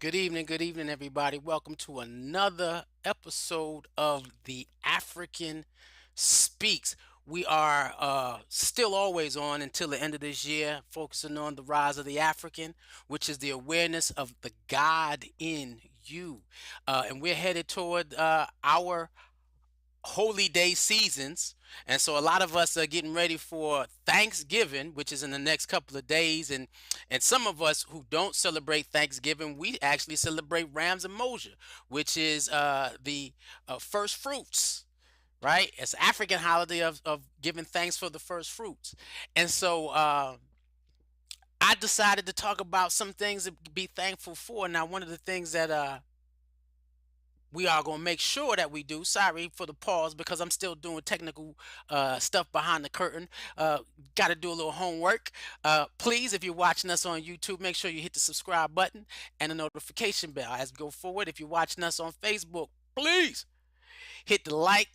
Good evening, everybody. Welcome to another episode of the African Speaks. We are still always on until the end of this year, focusing on the rise of the African, which is the awareness of the God in you. And we're headed toward our holy day seasons. And so a lot of us are getting ready for Thanksgiving, which is in the next couple of days. And some of us who don't celebrate Thanksgiving, we actually celebrate Rams and Mosher, which is the first fruits, right? It's an African holiday of giving thanks for the first fruits. And so I decided to talk about some things to be thankful for. Now, one of the things that we are going to make sure that we do. Sorry for the pause because I'm still doing technical stuff behind the curtain. Got to do a little homework. Please, if you're watching us on YouTube, make sure you hit the subscribe button and the notification bell as we go forward. If you're watching us on Facebook, please hit the like,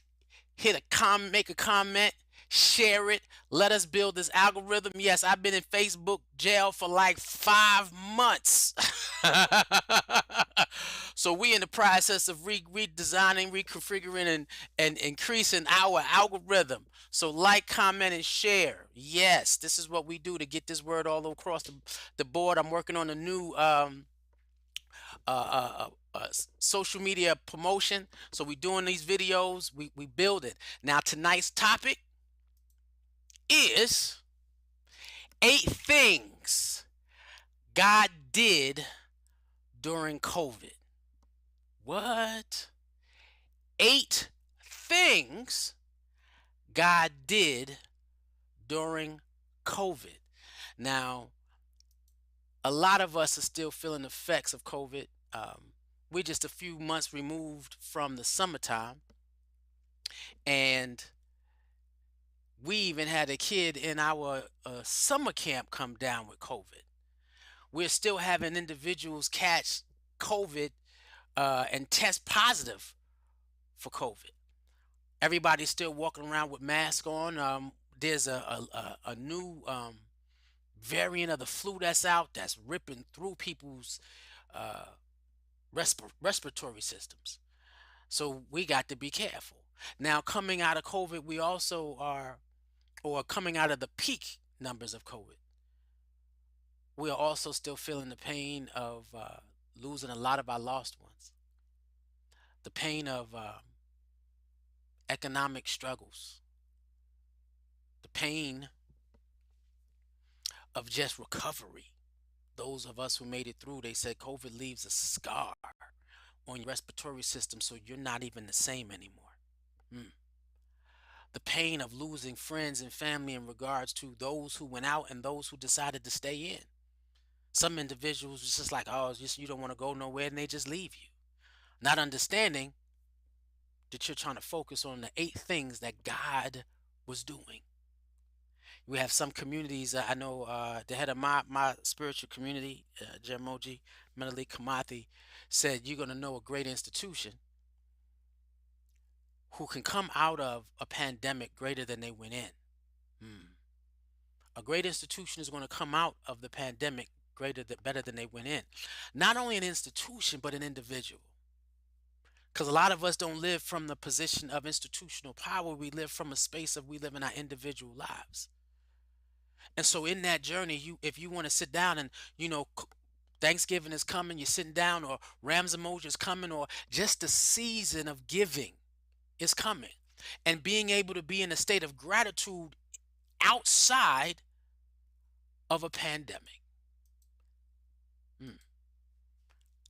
hit a comment, make a comment, share it. Let us build this algorithm. Yes, I've been in Facebook jail for like 5 months. So we in the process of redesigning, reconfiguring, and increasing our algorithm. So like, comment, and share. Yes, this is what we do to get this word all across the board. I'm working on a new social media promotion. So we doing these videos. We build it. Now tonight's topic is 8 things God did during COVID. What? 8 things God did during COVID. Now, a lot of us are still feeling the effects of COVID. We're just a few months removed from the summertime, and we even had a kid in our summer camp come down with COVID. We're still having individuals catch COVID and test positive for COVID. Everybody's still walking around with masks on. There's a new variant of the flu that's out that's ripping through people's uh, respiratory systems. So we got to be careful. Now, coming out of COVID, we also are, or coming out of the peak numbers of COVID, we are also still feeling the pain of losing a lot of our lost ones, the pain of economic struggles, the pain of just recovery. Those of us who made it through, they said COVID leaves a scar on your respiratory system, so you're not even the same anymore. Mm. The pain of losing friends and family in regards to those who went out and those who decided to stay in. Some individuals was just like, oh, just you don't want to go nowhere, and they just leave you, not understanding that you're trying to focus on the 8 things that God was doing. We have some communities. I know the head of my spiritual community, Jemoji Menali Kamathi, said you're going to know a great institution who can come out of a pandemic greater than they went in. Hmm. A great institution is going to come out of the pandemic better than they went in. Not only an institution, but an individual. Because a lot of us don't live from the position of institutional power. We live from a space of we live in our individual lives. And so in that journey, if you want to sit down and Thanksgiving is coming, you're sitting down, or Rams emoji is coming, or just the season of giving is coming, and being able to be in a state of gratitude outside of a pandemic. Mm.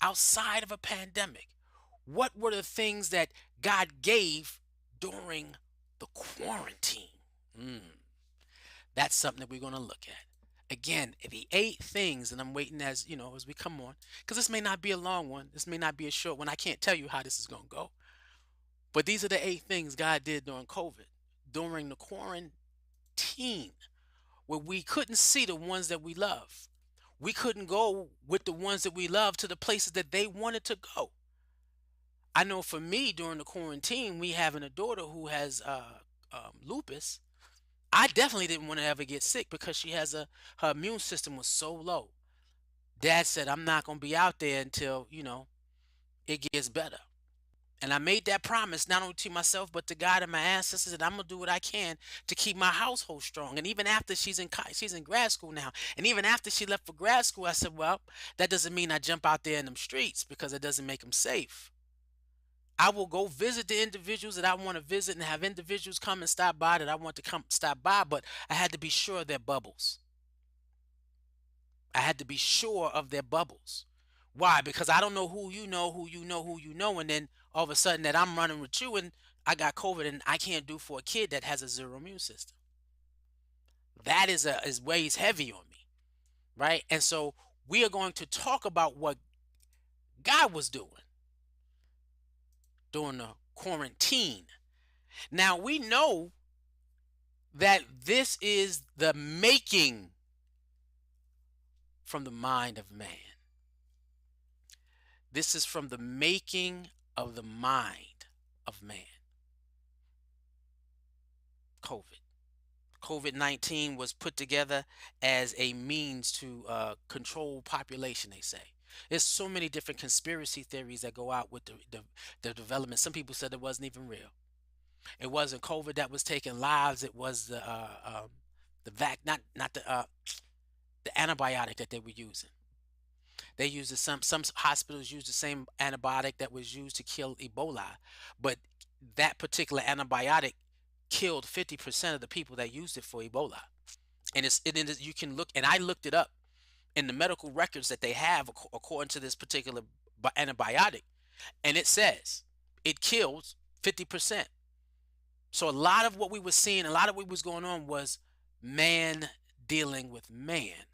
Outside of a pandemic, what were the things that God gave during the quarantine? Mm. That's something that we're going to look at. Again, the 8 things, and I'm waiting as we come on, because this may not be a long one, this may not be a short one. I can't tell you how this is going to go, but these are the 8 things God did during COVID, during the quarantine, where we couldn't see the ones that we love. We couldn't go with the ones that we love to the places that they wanted to go. I know for me during the quarantine, we having a daughter who has lupus. I definitely didn't want to ever get sick because her immune system was so low. Dad said, I'm not going to be out there until, it gets better. And I made that promise not only to myself, but to God and my ancestors, that I'm going to do what I can to keep my household strong. And even after she's in grad school now. And even after she left for grad school, I said, well, that doesn't mean I jump out there in them streets, because it doesn't make them safe. I will go visit the individuals that I want to visit, and have individuals come and stop by that I want to come stop by, but I had to be sure of their bubbles. I had to be sure of their bubbles. Why? Because I don't know who you know, who you know, who you know, and then all of a sudden that I'm running with you and I got COVID and I can't do for a kid that has a zero immune system. That is weighs heavy on me, right? And so we are going to talk about what God was doing during the quarantine. Now we know that this is the making from the mind of man. This is from the making of the mind of man. COVID. COVID-19 was put together as a means to control population, they say. There's so many different conspiracy theories that go out with the development. Some people said it wasn't even real. It wasn't COVID that was taking lives. It was the vac, not the antibiotic that they were using. They used some hospitals used the same antibiotic that was used to kill Ebola, but that particular antibiotic killed 50% of the people that used it for Ebola. And you can look, and I looked it up in the medical records that they have according to this particular antibiotic, and it says it kills 50%. So a lot of what we were seeing, a lot of what was going on was man dealing with man.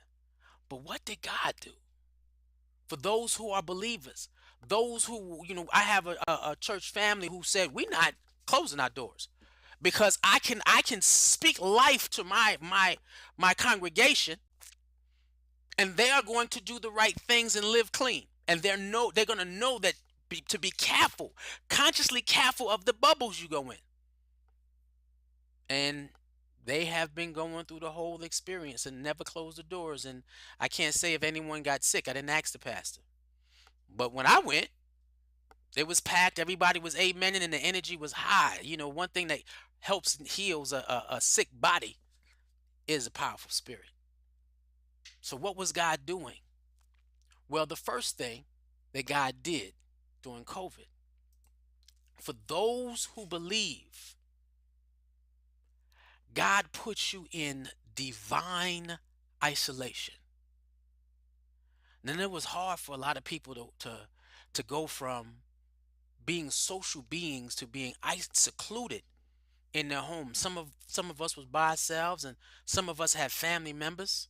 But what did God do? For those who are believers, those who, I have a church family who said, we're not closing our doors, because I can speak life to my congregation, and they are going to do the right things and live clean, and they're going to know that to be careful, consciously careful of the bubbles you go in. And they have been going through the whole experience and never closed the doors. And I can't say if anyone got sick. I didn't ask the pastor. But when I went, it was packed. Everybody was amening, and the energy was high. One thing that helps and heals a sick body is a powerful spirit. So what was God doing? Well, the first thing that God did during COVID, for those who believe, God puts you in divine isolation. And then it was hard for a lot of people to go from being social beings to being secluded in their home. Some of us was by ourselves, and some of us had family members.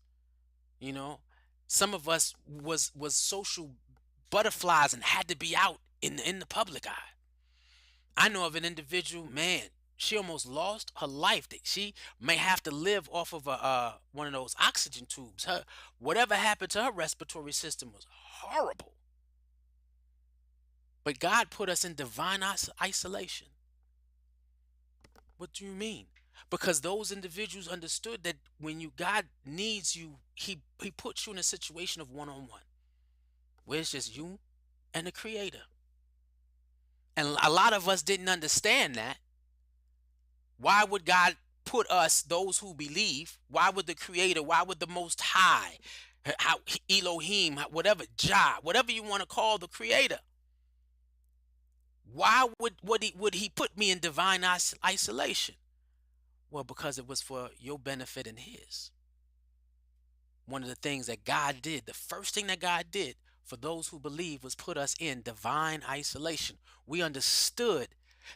You know, some of us was social butterflies and had to be out in the public eye. I know of an individual, man. She almost lost her life. That she may have to live off of a one of those oxygen tubes. Whatever happened to her respiratory system was horrible. But God put us in divine isolation. What do you mean? Because those individuals understood that when God needs you, he puts you in a situation of one-on-one, where it's just you and the Creator. And a lot of us didn't understand that. Why would God put us, those who believe, why would the Creator, why would the Most High, how Elohim, whatever, Jah, whatever you want to call the Creator, why would he put me in divine isolation? Well, because it was for your benefit and his. One of the things that God did, the first thing that God did for those who believe, was put us in divine isolation. We understood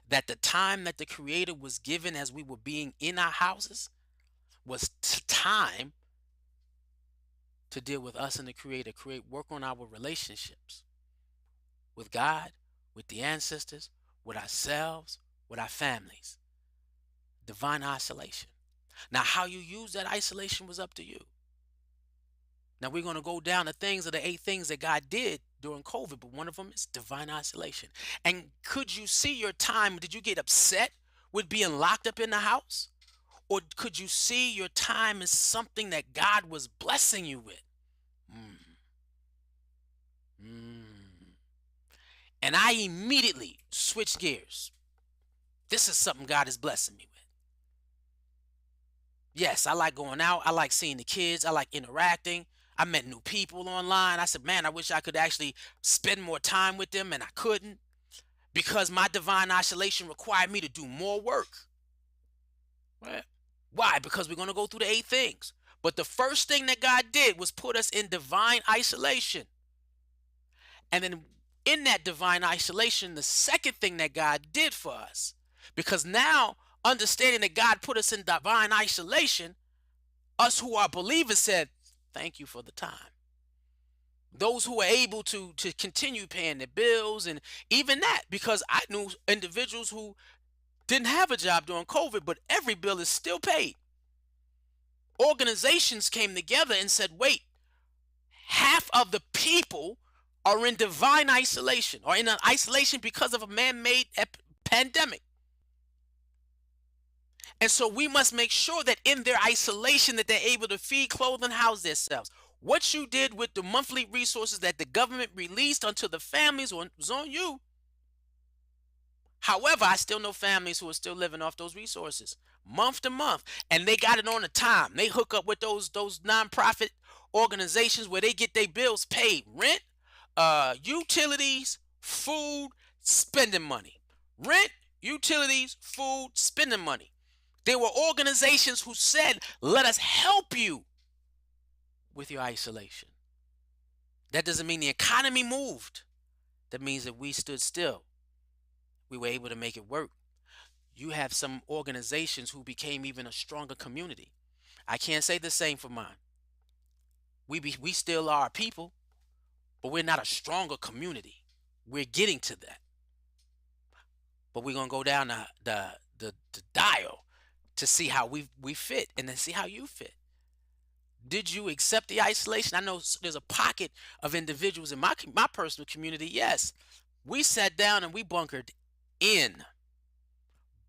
that the time that the Creator was given as we were being in our houses was time to deal with us and the Creator, work on our relationships with God, with the ancestors, with ourselves, with our families. Divine isolation. Now, how you use that isolation was up to you. Now, we're going to go down the things of the 8 things that God did during COVID, but one of them is divine isolation. And could you see your time? Did you get upset with being locked up in the house? Or could you see your time as something that God was blessing you with? And I immediately switched gears. This is something God is blessing me with. Yes, I like going out. I like seeing the kids. I like interacting. I met new people online. I said, man, I wish I could actually spend more time with them, and I couldn't because my divine isolation required me to do more work. Right? Why? Because we're going to go through the 8 things. But the first thing that God did was put us in divine isolation. And then in that divine isolation, the second thing that God did for us, because now understanding that God put us in divine isolation, us who are believers said, thank you for the time. Those who are able to continue paying their bills, and even that, because I knew individuals who didn't have a job during COVID, but every bill is still paid. Organizations came together and said, wait, half of the people are in divine isolation or in an isolation because of a man-made pandemic. And so we must make sure that in their isolation that they're able to feed, clothe, and house themselves. What you did with the monthly resources that the government released unto the families was on you. However, I still know families who are still living off those resources month to month, and they got it on the time. They hook up with those nonprofit organizations where they get their bills paid, rent, utilities, food, spending money. Rent, utilities, food, spending money. There were organizations who said, let us help you with your isolation. That doesn't mean the economy moved. That means that we stood still. We were able to make it work. You have some organizations who became even a stronger community. I can't say the same for mine. We still are a people, but we're not a stronger community. We're getting to that. But we're gonna go down the dial to see how we fit, and then see how you fit. Did you accept the isolation? I know there's a pocket of individuals in my personal community. Yes, we sat down and we in,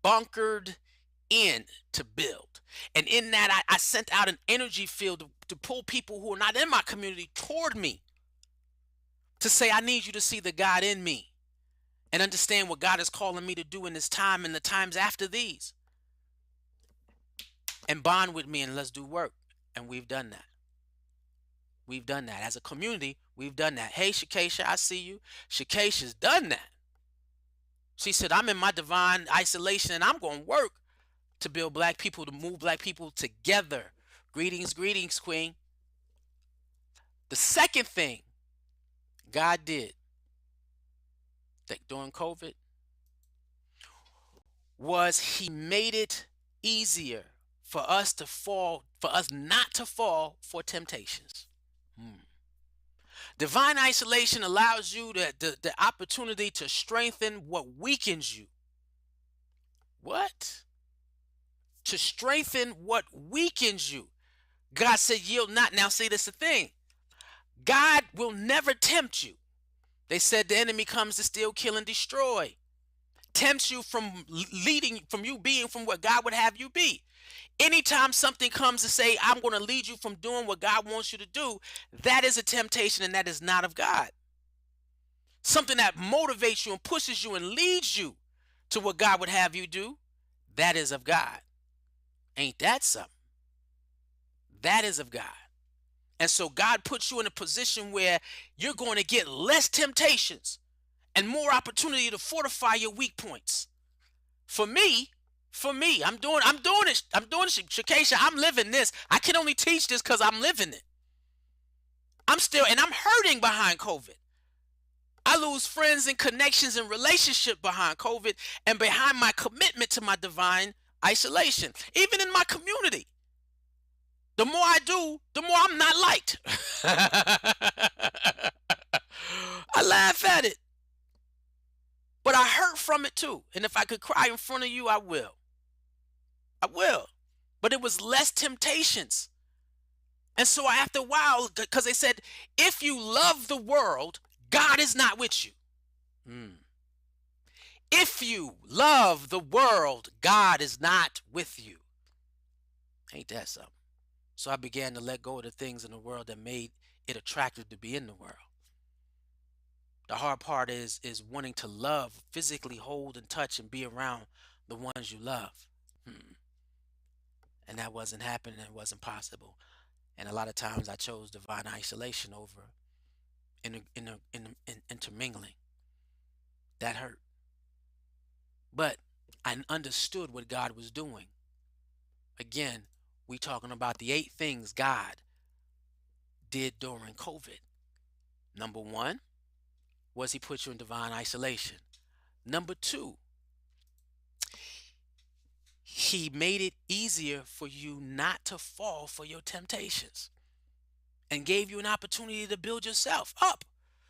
bunkered in to build. And in that, I sent out an energy field to pull people who are not in my community toward me, to say, I need you to see the God in me and understand what God is calling me to do in this time and the times after these, and bond with me, and let's do work. And we've done that. We've done that as a community. We've done that. Hey, Shakesha, I see you. Shakesha's done that. She said, I'm in my divine isolation and I'm going to work to build black people, to move black people together. Greetings, greetings, Queen. The second thing God did that during COVID was he made it easier for us not to fall for temptations. Divine isolation allows you the opportunity to strengthen what weakens you. What? To strengthen what weakens you. God said, yield not. Now, see, this is the thing. God will never tempt you. They said the enemy comes to steal, kill, and destroy. Tempts you from you being from what God would have you be. Anytime something comes to say, I'm going to lead you from doing what God wants you to do, that is a temptation, and that is not of God. Something that motivates you and pushes you and leads you to what God would have you do, that is of God. Ain't that something? That is of God. And so God puts you in a position where you're going to get less temptations and more opportunity to fortify your weak points. For me, I'm doing it. Shakesha, I'm living this. I can only teach this because I'm living it. I'm hurting behind COVID. I lose friends and connections and relationship behind COVID and behind my commitment to my divine isolation. Even in my community, the more I do, the more I'm not liked. I laugh at it, but I hurt from it too. And if I could cry in front of you, I will. But it was less temptations. And so after a while, because they said, if you love the world, God is not with you. If you love the world, God is not with you. Ain't that something? So I began to let go of the things in the world that made it attractive to be in the world. The hard part is wanting to love, physically hold and touch and be around the ones you love. Hmm. And that wasn't happening. It wasn't possible. And a lot of times I chose divine isolation over intermingling. That hurt. But I understood what God was doing. Again, we talking about the 8 things God did during COVID. Number one was he put you in divine isolation. Number two, he made it easier for you not to fall for your temptations and gave you an opportunity to build yourself up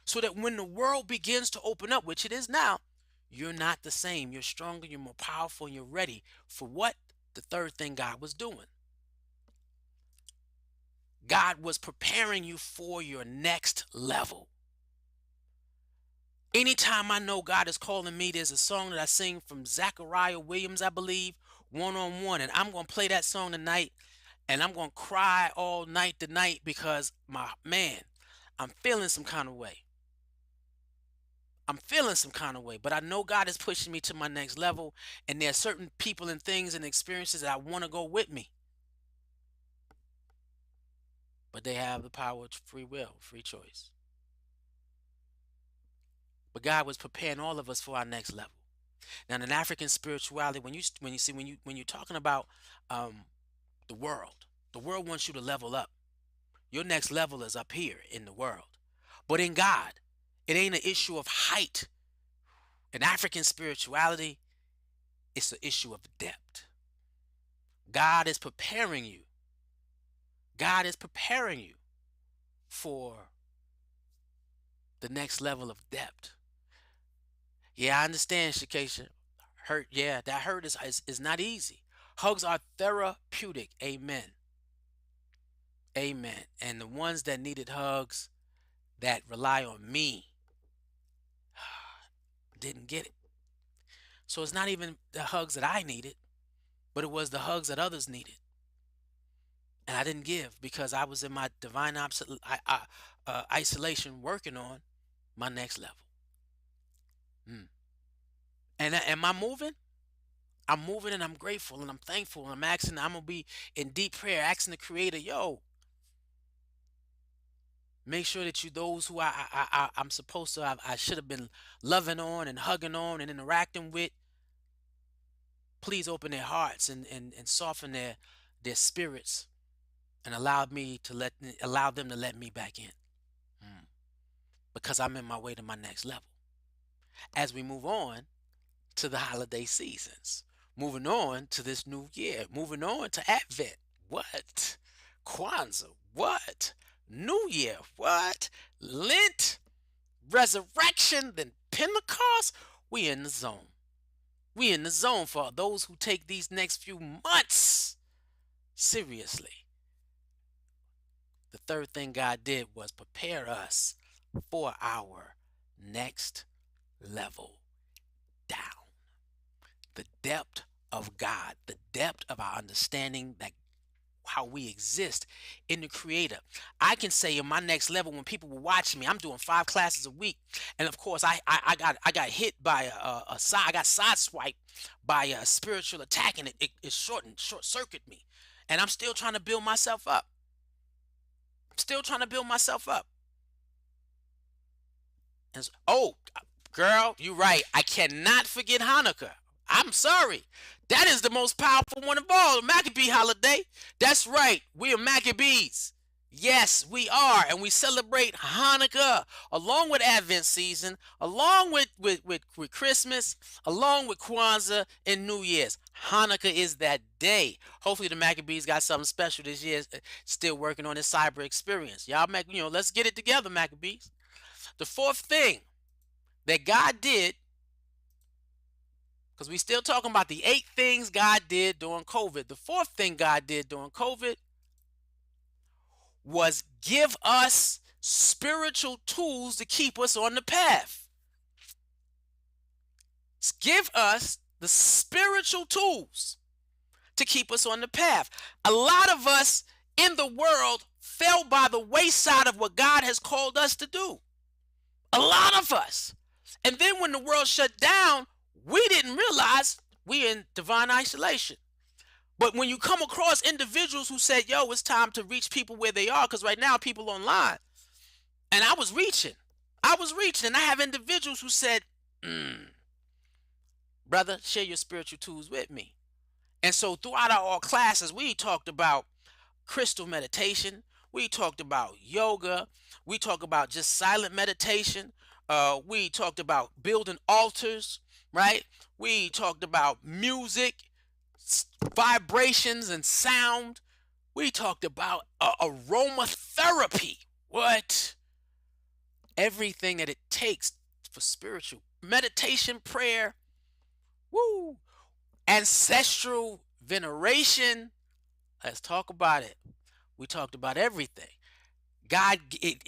so that when the world begins to open up, which it is now, you're not the same. You're stronger, you're more powerful, and you're ready for what the third thing God was doing. God was preparing you for your next level. Anytime I know God is calling me, there's a song that I sing from Zachariah Williams, I believe, One on One. And I'm going to play that song tonight and I'm going to cry all night tonight because I'm feeling some kind of way. I'm feeling some kind of way, but I know God is pushing me to my next level. And there are certain people and things and experiences that I want to go with me. But they have the power of free will, free choice. But God was preparing all of us for our next level. Now, in African spirituality, when you're talking about the world wants you to level up. Your next level is up here in the world. But in God, it ain't an issue of height. In African spirituality, it's an issue of depth. God is preparing you. God is preparing you for the next level of depth. Yeah, I understand, Shakesha. Hurt, yeah, that hurt is not easy. Hugs are therapeutic. Amen. Amen. And the ones that needed hugs that rely on me didn't get it. So it's not even the hugs that I needed, but it was the hugs that others needed. And I didn't give because I was in my divine isolation working on my next level. And am I moving? I'm moving and I'm grateful and I'm thankful and I'm going to be in deep prayer asking the Creator, yo, make sure that those who I'm supposed to, I should have been loving on and hugging on and interacting with, please open their hearts and soften their spirits and allow them to let me back in. Because I'm in my way to my next level. As we move on to the holiday seasons, moving on to this new year, moving on to Advent. What? Kwanzaa. What? New Year. What? Lent. Resurrection. Then Pentecost. We in the zone. We in the zone for those who take these next few months seriously. The third thing God did was prepare us for our next level down. The depth of God, the depth of our understanding that how we exist in the Creator. I can say in my next level, when people were watching me, I'm doing 5 classes a week, and of course I got hit by I got sideswiped by a spiritual attack, and it short circuit me, and I'm still trying to build myself up. Still trying to build myself up. And girl, you're right. I cannot forget Hanukkah. I'm sorry. That is the most powerful one of all, the Maccabee holiday. That's right. We are Maccabees. Yes, we are. And we celebrate Hanukkah along with Advent season, along with Christmas, along with Kwanzaa and New Year's. Hanukkah is that day. Hopefully the Maccabees got something special this year. Still working on this cyber experience. Y'all let's get it together, Maccabees. The fourth thing that God did, because we still talking about the 8 things God did during COVID. The fourth thing God did during COVID was give us spiritual tools to keep us on the path. Give us the spiritual tools to keep us on the path. A lot of us in the world fell by the wayside of what God has called us to do. A lot of us. And then when the world shut down, we didn't realize we in divine isolation. But when you come across individuals who said, yo, it's time to reach people where they are, because right now people online, and I was reaching, and I have individuals who said, brother, share your spiritual tools with me. And so throughout our classes, we talked about crystal meditation. We talked about yoga. We talked about just silent meditation. We talked about building altars, right? We talked about music, vibrations, and sound. We talked about aromatherapy. What? Everything that it takes for spiritual meditation, prayer, woo, ancestral veneration. Let's talk about it. We talked about everything. God, in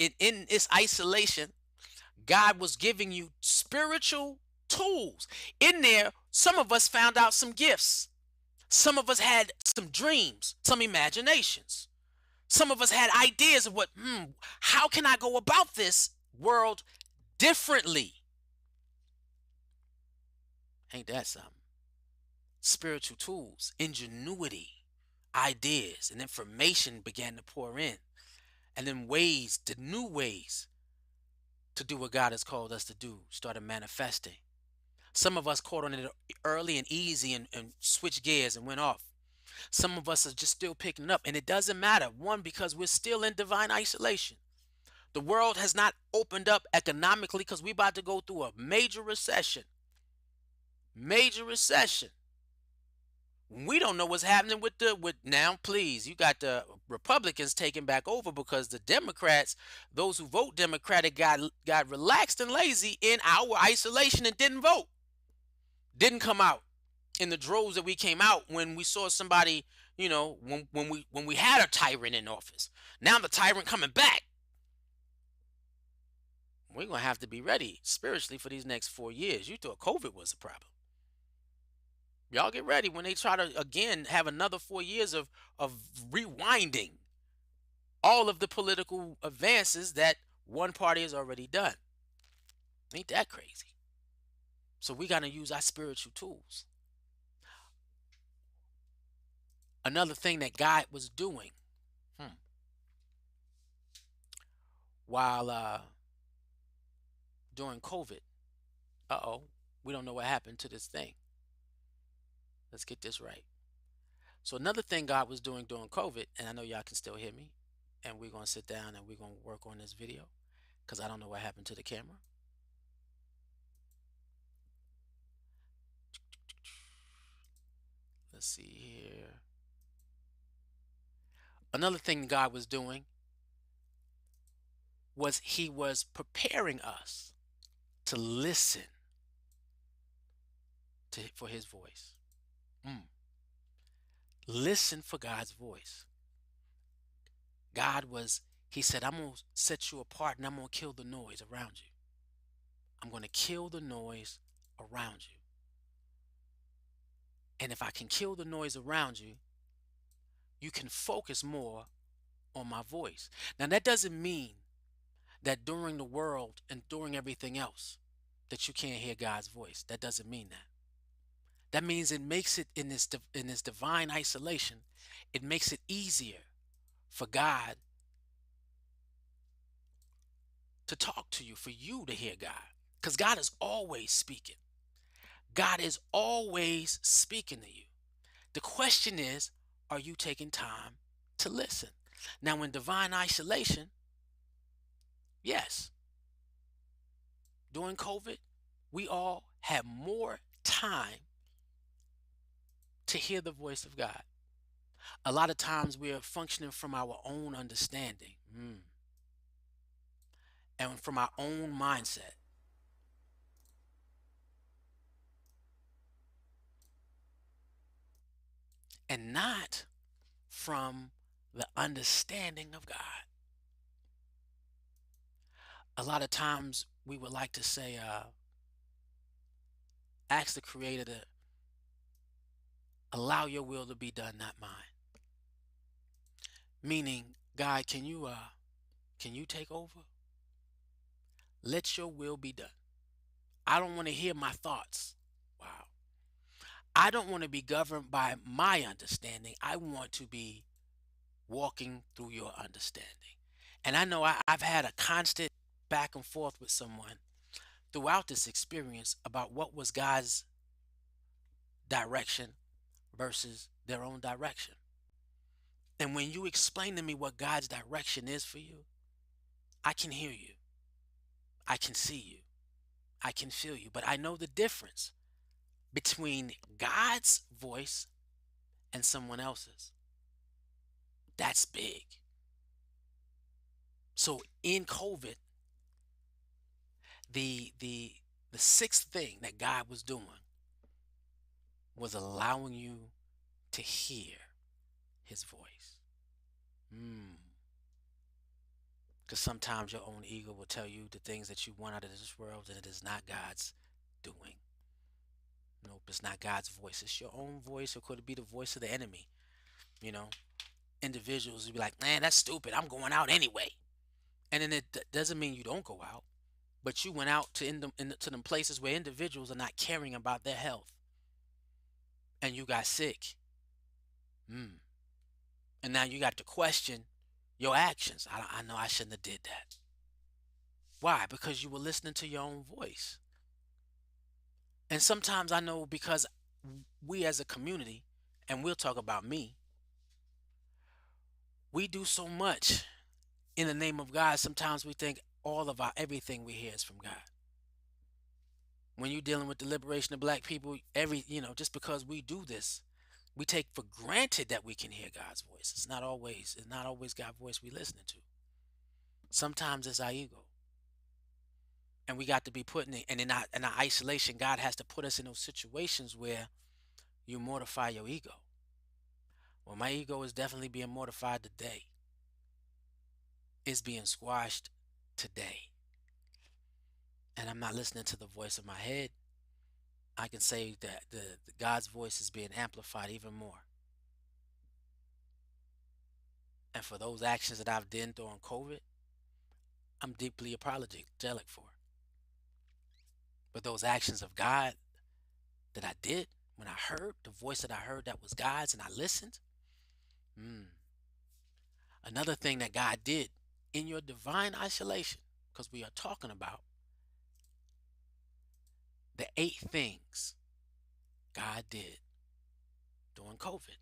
its isolation, God was giving you spiritual tools. In there, some of us found out some gifts. Some of us had some dreams, some imaginations. Some of us had ideas of how can I go about this world differently? Ain't that something? Spiritual tools, ingenuity, ideas, and information began to pour in. And then the new ways to do what God has called us to do started manifesting. Some of us caught on it early and easy and switched gears and went off. Some of us are just still picking up, and it doesn't matter. One, because we're still in divine isolation. The world has not opened up economically because we're about to go through a major recession. Major recession. We don't know what's happening with now. Please, you got the Republicans taking back over because the Democrats, those who vote Democratic, got relaxed and lazy in our isolation and didn't vote, didn't come out in the droves that we came out when we saw somebody, when we had a tyrant in office. Now the tyrant coming back. We're gonna have to be ready spiritually for these next 4 years. You thought COVID was a problem. Y'all get ready when they try to again have another 4 years of rewinding all of the political advances that one party has already done. Ain't that crazy? So we got to use our spiritual tools. Another thing that God was doing hmm, while during COVID. Uh-oh, we don't know what happened to this thing. Let's get this right. So another thing God was doing during COVID, and I know y'all can still hear me, and we're gonna sit down and we're gonna work on this video because I don't know what happened to the camera. Let's see here. Another thing God was doing was He was preparing us to listen for His voice. Mm. Listen for God's voice. He said, I'm going to set you apart and I'm going to kill the noise around you. I'm going to kill the noise around you. And if I can kill the noise around you, you can focus more on my voice. Now, that doesn't mean that during the world and during everything else that you can't hear God's voice. That doesn't mean that. That means it makes it in this divine isolation, it makes it easier for God to talk to you, for you to hear God. Because God is always speaking. God is always speaking to you. The question is, are you taking time to listen? Now, in divine isolation, yes, during COVID, we all have more time to hear the voice of God. A lot of times we are functioning from our own understanding and from our own mindset. And not from the understanding of God. A lot of times we would like to say, ask the Creator to allow your will to be done, not mine. Meaning, God, can you take over? Let your will be done. I don't want to hear my thoughts. Wow. I don't want to be governed by my understanding. I want to be walking through your understanding. And I know I've had a constant back and forth with someone throughout this experience about what was God's direction versus their own direction. And when you explain to me what God's direction is for you, I can hear you, I can see you, I can feel you, but I know the difference between God's voice and someone else's. That's big. So in COVID, the sixth thing that God was doing was allowing you to hear his voice. Because sometimes your own ego will tell you the things that you want out of this world, and it is not God's doing. Nope, it's not God's voice. It's your own voice, or could it be the voice of the enemy? You know, individuals will be like, man, that's stupid. I'm going out anyway. And then it doesn't mean you don't go out, but you went out to them places where individuals are not caring about their health, and you got sick. Mm. And now you got to question your actions. I know I shouldn't have did that. Why? Because you were listening to your own voice. And sometimes I know because we as a community, and we'll talk about me, we do so much in the name of God. Sometimes we think all of our everything we hear is from God. When you're dealing with the liberation of black people, just because we do this, we take for granted that we can hear God's voice. It's not always God's voice we listening to. Sometimes it's our ego. And we got to be put in it. And in our isolation, God has to put us in those situations where you mortify your ego. Well, my ego is definitely being mortified today. It's being squashed today. And I'm not listening to the voice of my head. I can say that the God's voice is being amplified even more. And for those actions that I've done during COVID, I'm deeply apologetic for. But those actions of God that I did, when I heard the voice that I heard that was God's and I listened, mm, another thing that God did in your divine isolation, because we are talking about the 8 things God did during COVID.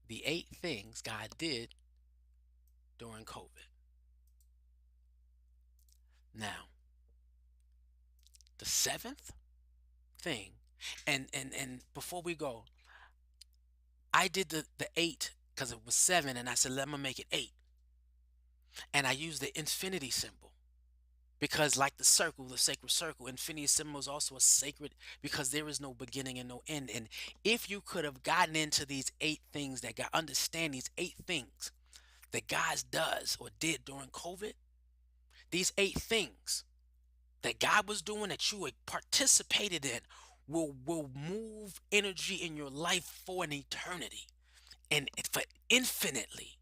The 8 things God did during COVID. Now, the seventh thing, and before we go, I did the 8 because it was 7, and I said, let me make it 8. And I used the infinity symbol. Because, like the circle, the sacred circle, infinity symbol is also a sacred because there is no beginning and no end. And if you could have gotten into these 8 things that God understand these 8 things that God does or did during COVID, these 8 things that God was doing that you participated in will move energy in your life for an eternity and for infinitely.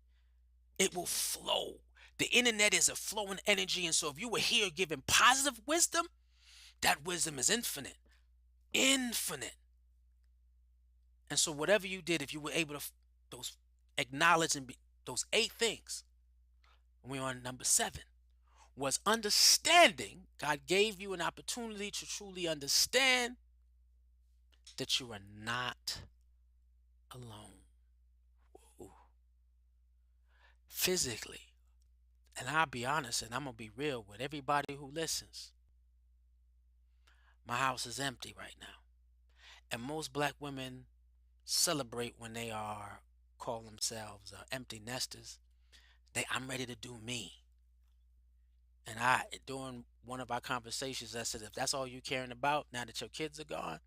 It will flow. The internet is a flowing energy, and so if you were here giving positive wisdom, that wisdom is infinite. Infinite. And so whatever you did, if you were able to those acknowledge those 8 things, we're on number 7, was understanding. God gave you an opportunity to truly understand that you are not alone. Ooh. Physically. And I'll be honest, and I'm going to be real with everybody who listens. My house is empty right now. And most black women celebrate when they call themselves empty nesters. I'm ready to do me. And during one of our conversations, I said, if that's all you're caring about now that your kids are gone,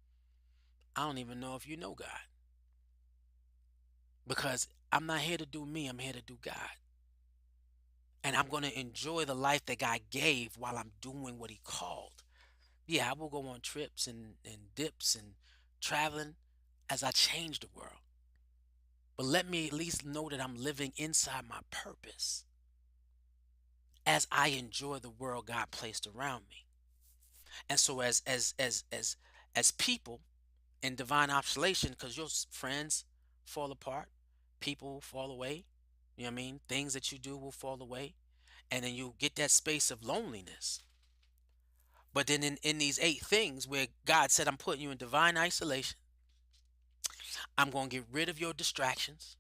I don't even know if you know God. Because I'm not here to do me, I'm here to do God. And I'm going to enjoy the life that God gave while I'm doing what he called. Yeah, I will go on trips and dips and traveling as I change the world. But let me at least know that I'm living inside my purpose. as I enjoy the world God placed around me. And so as people in divine oscillation, because your friends fall apart, people fall away, you know what I mean? Things that you do will fall away, and then you get that space of loneliness. But then in these eight things where God said, I'm putting you in divine isolation, I'm going to get rid of your distractions.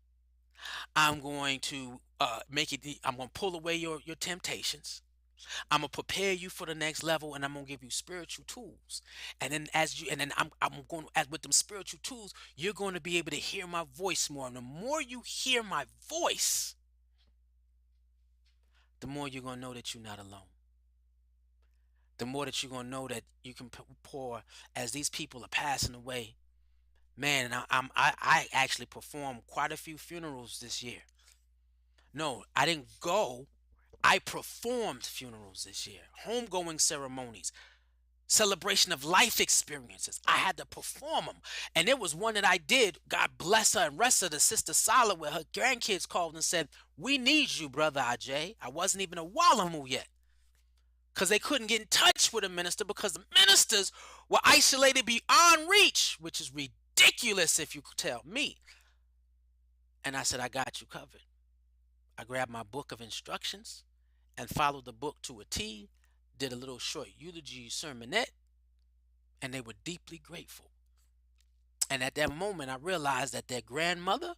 I'm going to I'm going to pull away your temptations. I'm gonna prepare you for the next level, and I'm gonna give you spiritual tools. And then I'm going as with them spiritual tools, you're going to be able to hear my voice more. And the more you hear my voice, the more you're gonna know that you're not alone. The more that you're gonna know that you can pour as these people are passing away. Man, I actually performed quite a few funerals this year. No, I didn't go. I performed funerals this year, homegoing ceremonies, celebration of life experiences. I had to perform them. And there was one that I did. God bless her and rest of the sister Solid, where her grandkids called and said, "We need you, brother Ajay." I wasn't even a Wallamu yet. Because they couldn't get in touch with a minister because the ministers were isolated beyond reach, which is ridiculous if you could tell me. And I said, I got you covered. I grabbed my book of instructions and followed the book to a T, did a little short eulogy sermonette, and they were deeply grateful. And at that moment, I realized that their grandmother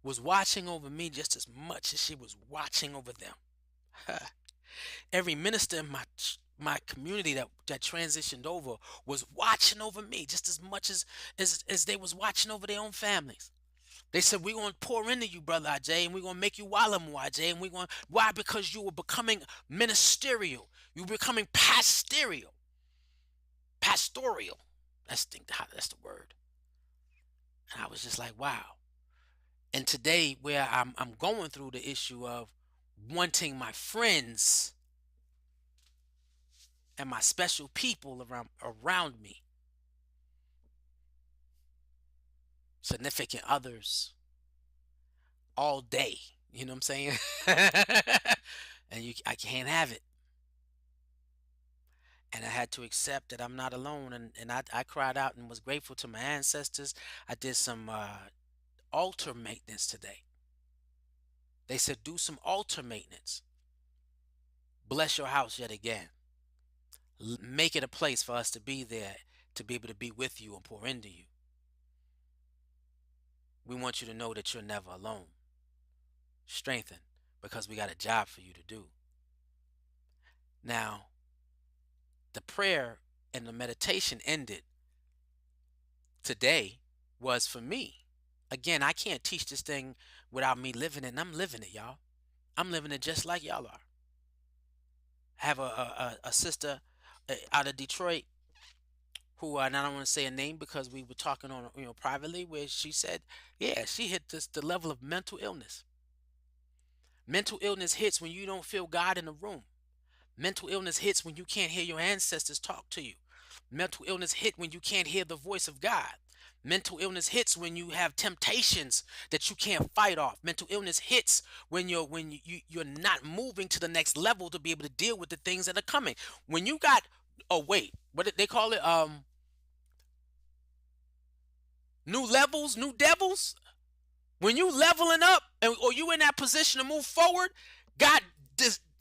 was watching over me just as much as she was watching over them. Every minister in my community that transitioned over was watching over me just as much as they was watching over their own families. They said, we're going to pour into you, brother Ajay, and we're going to make you Walamu Ajay, and we're going why? Because you were becoming ministerial. You were becoming pastoral. That's the word. And I was just like, wow. And today, where I'm going through the issue of wanting my friends and my special people around me, significant others, all day. You know what I'm saying? I can't have it. And I had to accept that I'm not alone. And I cried out and was grateful to my ancestors. I did some altar maintenance today. They said, do some altar maintenance. Bless your house yet again. Make it a place for us to be there, to be able to be with you and pour into you. We want you to know that you're never alone. Strengthen, because we got a job for you to do. Now, the prayer and the meditation ended today was for me. Again, I can't teach this thing without me living it, and I'm living it, y'all. I'm living it just like y'all are. I have a sister out of Detroit who, and I don't want to say a name because we were talking on, privately, where she said, yeah, she hit the level of mental illness. Mental illness hits when you don't feel God in the room. Mental illness hits when you can't hear your ancestors talk to you. Mental illness hit when you can't hear the voice of God. Mental illness hits when you have temptations that you can't fight off. Mental illness hits when you're not moving to the next level to be able to deal with the things that are coming. When you got, oh wait, what did they call it? New levels, new devils. When you leveling up or you in that position to move forward, God,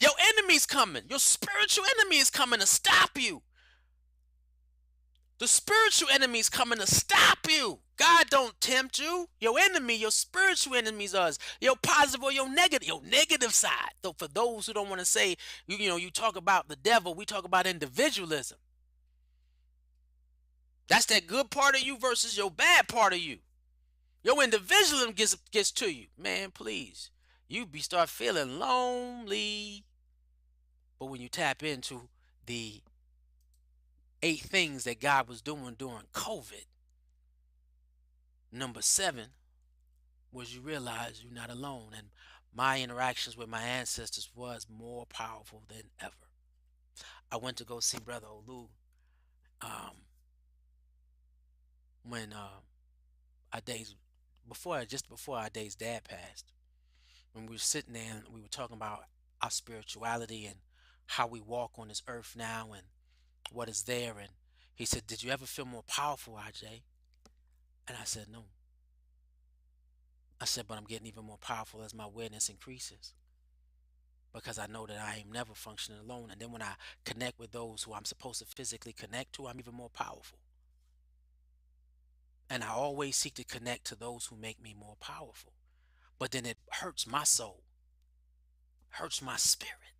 your enemy's coming. Your spiritual enemy is coming to stop you. The spiritual enemy is coming to stop you. God don't tempt you. Your enemy, your spiritual enemies us. Your positive or your negative side. So for those who don't want to say, you talk about the devil, we talk about individualism. That's that good part of you versus your bad part of you. Your individualism gets to you. Man, please. You start feeling lonely. But when you tap into the 8 things that God was doing during COVID, number 7 was you realize you're not alone. And my interactions with my ancestors was more powerful than ever. I went to go see Brother Olu um, when our days just before our days dad passed. When we were sitting there and we were talking about our spirituality and how we walk on this earth now and what is there. And he said, "Did you ever feel more powerful, RJ?" And I said, "No." I said, "But I'm getting even more powerful as my awareness increases because I know that I am never functioning alone. And then when I connect with those who I'm supposed to physically connect to, I'm even more powerful. And I always seek to connect to those who make me more powerful. But then it hurts my soul, hurts my spirit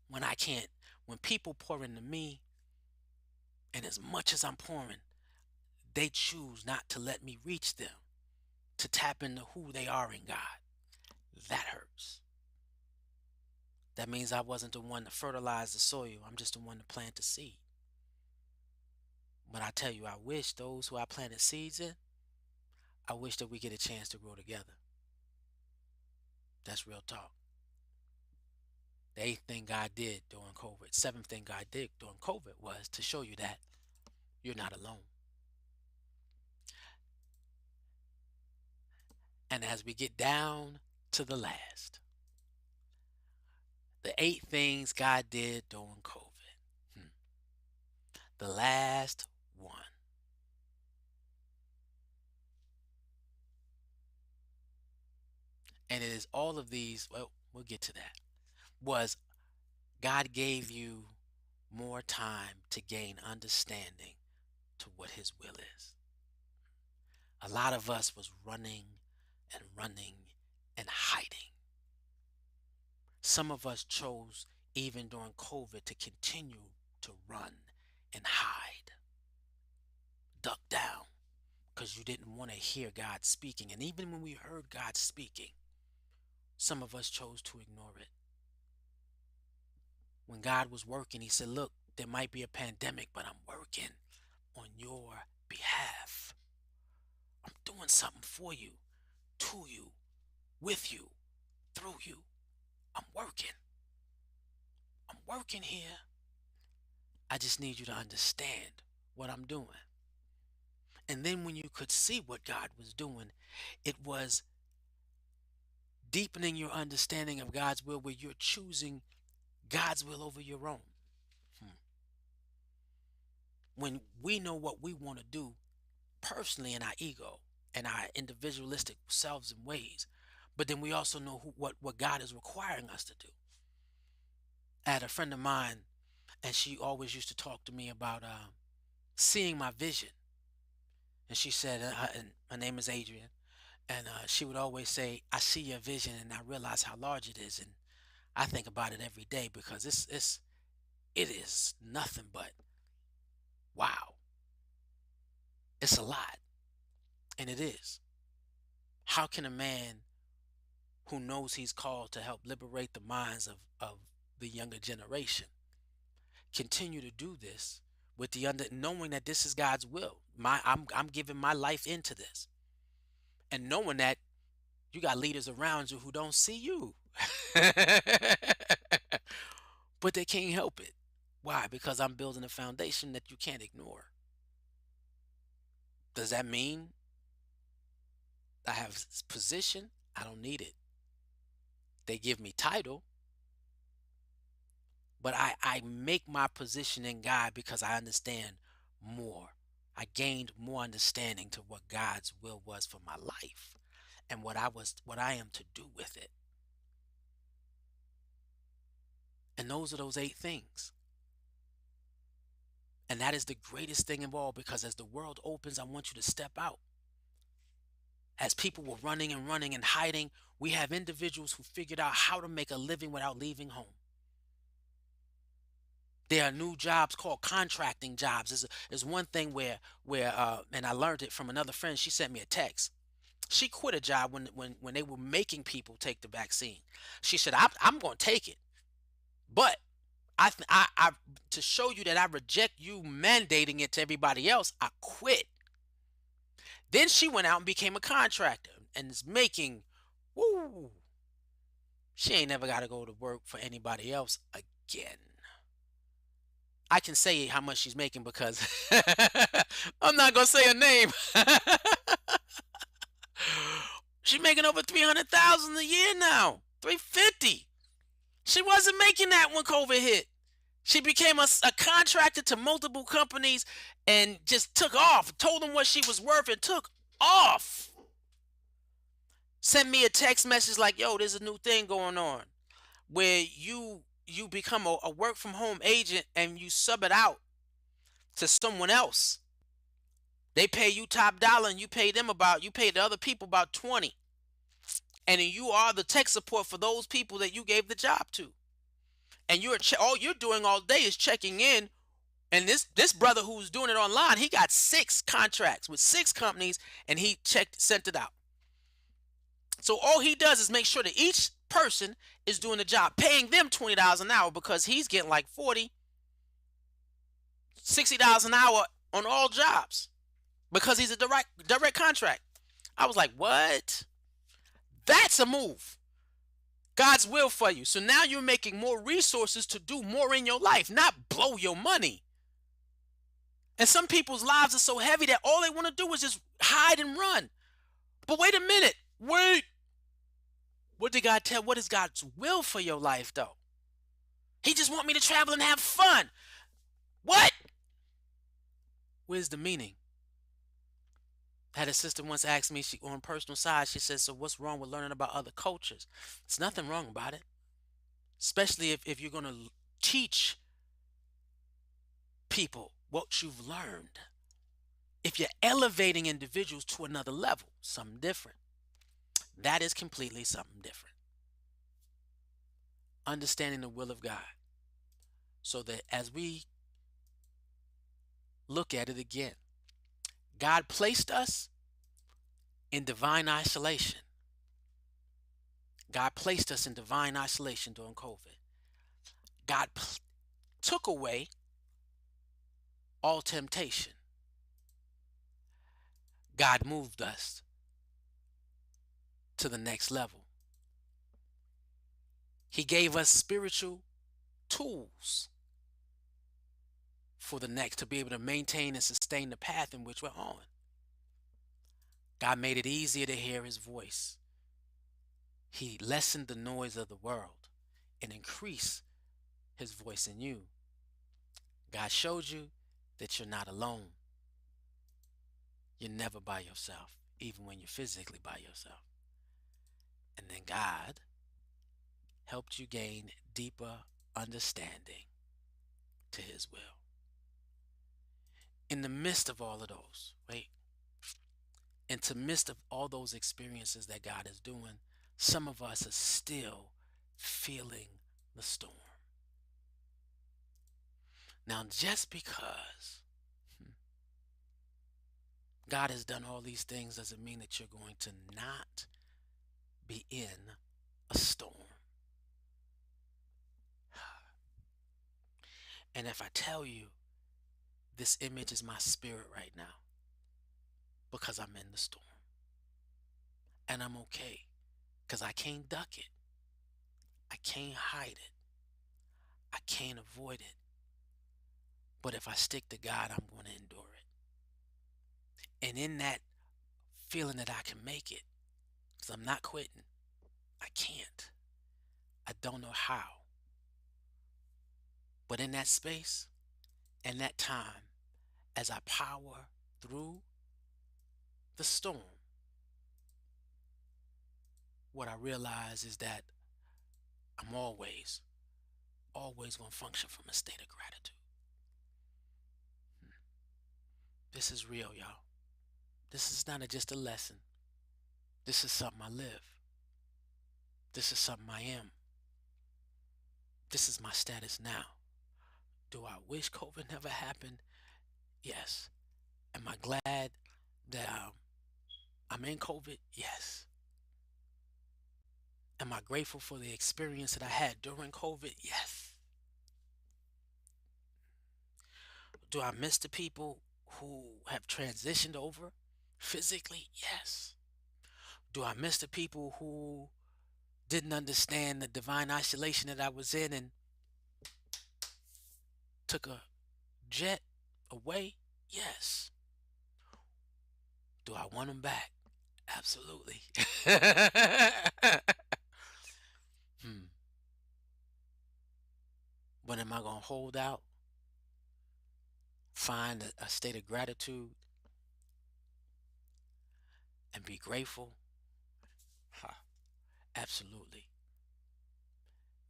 when I can't, when people pour into me, and as much as I'm pouring, they choose not to let me reach them to tap into who they are in God. That hurts. That means I wasn't the one to fertilize the soil. I'm just the one to plant the seed. But I tell you, I wish those who I planted seeds in, I wish that we get a chance to grow together. That's real talk. The eighth thing God did during COVID, seventh thing God did during COVID was to show you that you're not alone. And as we get down to the last, the eight things God did during COVID, the last one, and it is all of these, well, we'll get to that, was God gave you more time to gain understanding to what his will is. A lot of us was running and running and hiding. Some of us chose even during COVID to continue to run and hide, duck down, because you didn't want to hear God speaking. And even when we heard God speaking, some of us chose to ignore it. When God was working, he said, "Look, there might be a pandemic, but I'm working on your behalf. I'm doing something for you, to you, with you, through you. I'm working. I'm working here. I just need you to understand what I'm doing." And then when you could see what God was doing, it was deepening your understanding of God's will, where you're choosing God's will over your own. Hmm. When we know what we want to do personally in our ego and our individualistic selves and ways, but then we also know what God is requiring us to do. I had a friend of mine, and she always used to talk to me about seeing my vision. And she said, and her name is Adrian, and she would always say, "I see your vision, and I realize how large it is, and I think about it every day because it is nothing but wow. It's a lot, and it is. How can a man who knows he's called to help liberate the minds of the younger generation continue to do this with the under knowing that this is God's will? I'm giving my life into this, and knowing that you got leaders around you who don't see you, but they can't help it. Why? Because I'm building a foundation that you can't ignore. Does that mean I have position? I don't need it. They give me title, but I make my position in God because I understand more. I gained more understanding to what God's will was for my life and what I am to do with it. And those are those eight things. And that is the greatest thing of all, because as the world opens, I want you to step out. As people were running and running and hiding, we have individuals who figured out how to make a living without leaving home. There are new jobs called contracting jobs. There's one thing where and I learned it from another friend. She sent me a text. She quit a job when they were making people take the vaccine. She said, I'm going to take it, but I to show you that I reject you mandating it to everybody else, I quit." Then she went out and became a contractor and is making, woo, she ain't never got to go to work for anybody else again. I can say how much she's making because I'm not gonna say her name. She's making over 300,000 a year now. 350. She wasn't making that when COVID hit. She became a contractor to multiple companies and just took off, told them what she was worth and took off. Sent me a text message like, yo, there's a new thing going on where you become a work from home agent and you sub it out to someone else. They pay you top dollar and you pay the other people about 20. And then you are the tech support for those people that you gave the job to. And all you're doing all day is checking in. And this brother who's doing it online, he got 6 contracts with 6 companies and he sent it out. So all he does is make sure that each person is doing the job, paying them $20 an hour because he's getting like 40, $60 an hour on all jobs because he's a direct contract. I was like, what? That's a move. God's will for you. So now you're making more resources to do more in your life, not blow your money. And some people's lives are so heavy that all they want to do is just hide and run. But wait a minute. Wait. What did God tell? What is God's will for your life, though? He just want me to travel and have fun. What? Where's the meaning? I had a sister once ask me, she on personal side, she said, so what's wrong with learning about other cultures? There's nothing wrong about it. Especially if you're going to teach people what you've learned. If you're elevating individuals to another level, something different. That is completely something different. Understanding the will of God. So that as we look at it again, God placed us in divine isolation. God placed us in divine isolation during COVID. God took away all temptation. God moved us to the next level. He gave us spiritual tools for the next to be able to maintain and sustain the path in which we're on. God made it easier to hear his voice. He lessened the noise of the world and increased his voice in you. God showed you that you're not alone. You're never by yourself, even when you're physically by yourself. And then God helped you gain deeper understanding to his will. In the midst of all of those, right? In the midst of all those experiences that God is doing, some of us are still feeling the storm. Now, just because God has done all these things doesn't mean that you're going to not be in a storm. And if I tell you, this image is my spirit right now because I'm in the storm. And I'm okay because I can't duck it. I can't hide it. I can't avoid it. But if I stick to God, I'm going to endure it. And in that feeling that I can make it, because I'm not quitting, I can't. I don't know how. But in that space and that time, as I power through the storm, what I realize is that I'm always going to function from a state of gratitude. This is real, y'all. This is not just a lesson. This is something I live. This is something I am. This is my status now. Do I wish COVID never happened? Yes. Am I glad that I'm in COVID? Yes. Am I grateful for the experience that I had during COVID? Yes. Do I miss the people who have transitioned over physically? Yes. Do I miss the people who didn't understand the divine isolation that I was in and took a jet away? Yes. Do I want them back? Absolutely. But am I going to hold out, find a state of gratitude, and be grateful? Ha, absolutely.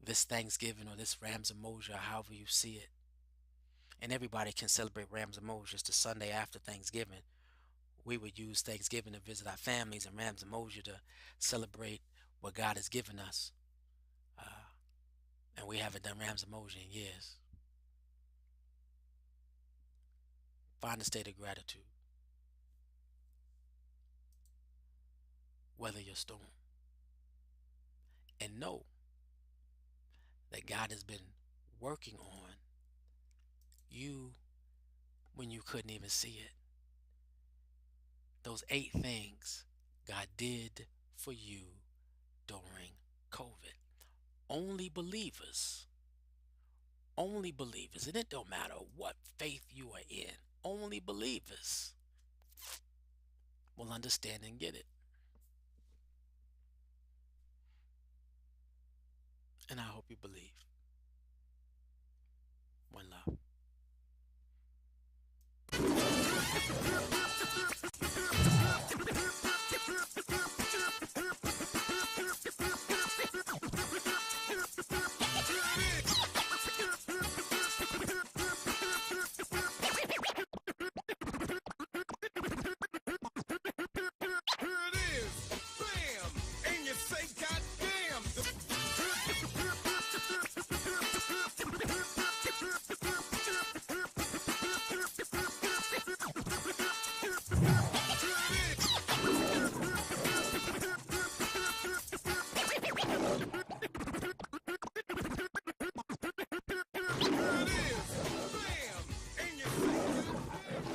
This Thanksgiving or this Rams emoji, or however you see it, and everybody can celebrate Rams emoji. Just the Sunday after Thanksgiving, we would use Thanksgiving to visit our families and Rams emoji to celebrate what God has given us. Uh, and we haven't done Rams emoji in years. Find a state of gratitude, weather your storm, and know that God has been working on you when you couldn't even see it. Those 8 things God did for you during COVID. Only believers, only believers, and it don't matter what faith you are in, only believers will understand and get it. And I hope you believe. One love.